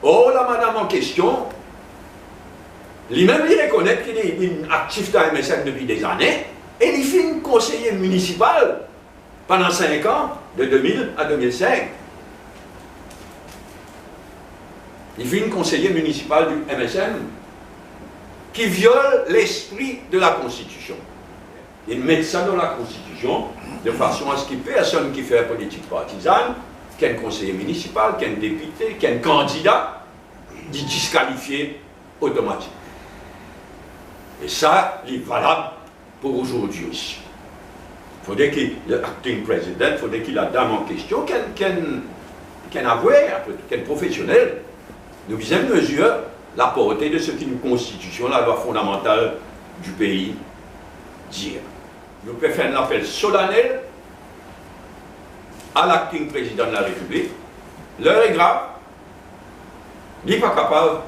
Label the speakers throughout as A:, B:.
A: Or, la madame en question, lui-même, il reconnaît qu'il est actif dans MSM depuis des années, et il fait conseiller municipal pendant 5 ans, de 2000 à 2005. Il fait conseiller municipal du MSM qui viole l'esprit de la Constitution. Il met ça dans la Constitution de façon à ce qu'il n'y ait personne qui fait la politique partisane, qu'un conseiller municipal, qu'un député, qu'un candidat, dit disqualifié automatique. Et ça, il est valable pour aujourd'hui aussi. Il faudrait que l'acting président, il faudrait que la dame en question, qu'un avoué, qu'un professionnel, nous puisse mesurer la portée de ce qu'une constitution, la loi fondamentale du pays, dit. Nous pouvons faire un appel solennel à l'acting président de la République. L'heure est grave. Il n'est pas capable,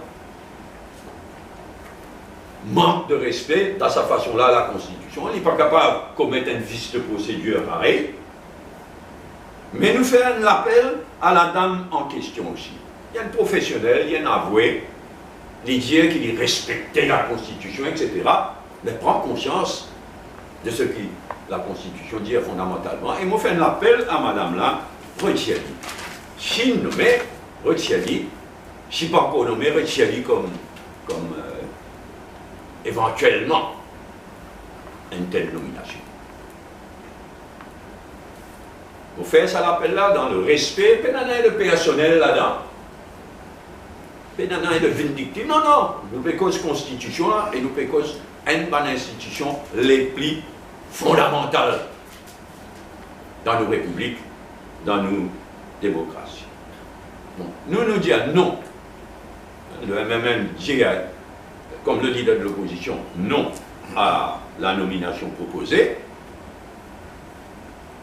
A: manque de respect dans sa façon-là à la Constitution. Il n'est pas capable de commettre un vice de procédure pareil. Mais nous faisons un appel à la dame en question aussi. Il y a un professionnel, il y a un avoué, il dit qu'il respectait la Constitution, etc. Mais prend conscience de ce que la Constitution dit fondamentalement. Et moi, je fais un appel à madame là, retirez-le. Si nommé, retirez-le. Si pas encore nommé, retirez-le comme éventuellement une telle nomination. Vous faites ça l'appel là dans le respect, pénana et le personnel là-dedans. Pénana et le vindictif. Non, non, nous payons cause constitution là et nous payons cause une bonne institution les plus fondamentales dans nos républiques, dans nos démocraties. Bon, nous disons non. Le MMM dit, comme le leader de l'opposition, non à la nomination proposée.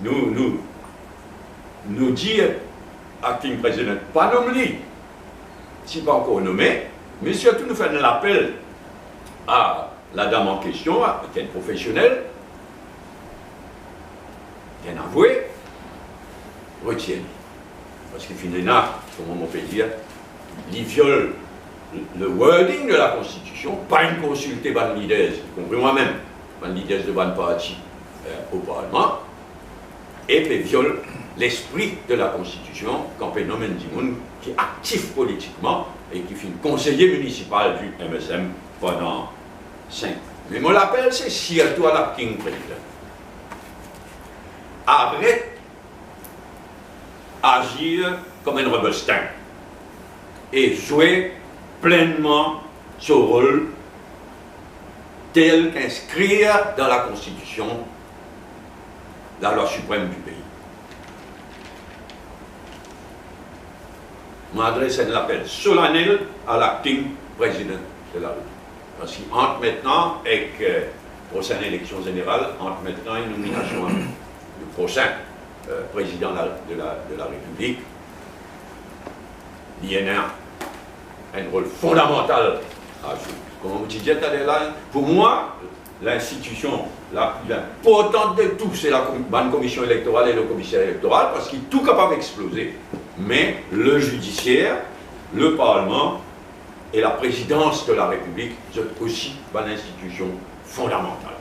A: Nous disons, acting président, pas nommé, si pas encore nommé, mais surtout nous faisons l'appel à la dame en question, qui est professionnelle, qui est avoué, retienne. Parce que finalement, comment on peut dire, il viole le wording de la Constitution, pas une consulté par les leaders, y compris moi-même, par les leaders de ban parti au Parlement, et puis viole l'esprit de la Constitution quand on nomme un monde qui est actif politiquement et qui fait conseiller municipal du MSM pendant 5 ans. Mais mon appel, c'est surtout à l'acting président. Arrête d'agir comme un rebestin et jouer pleinement ce rôle tel qu'inscrit dans la Constitution, la loi suprême du pays. Je m'adresse un appel solennel à l'acting président de la République. Parce qu'entre maintenant, avec la prochaine élection générale, entre maintenant une nomination du prochain président de la République, il y a un rôle fondamental à jouer. Comme vous disiez tout à l'heure, pour moi, l'institution la plus importante de tout, c'est la bonne commission électorale et le commissaire électoral, parce qu'il est tout capable d'exploser. Mais le judiciaire, le Parlement et la présidence de la République sont aussi une institution fondamentale.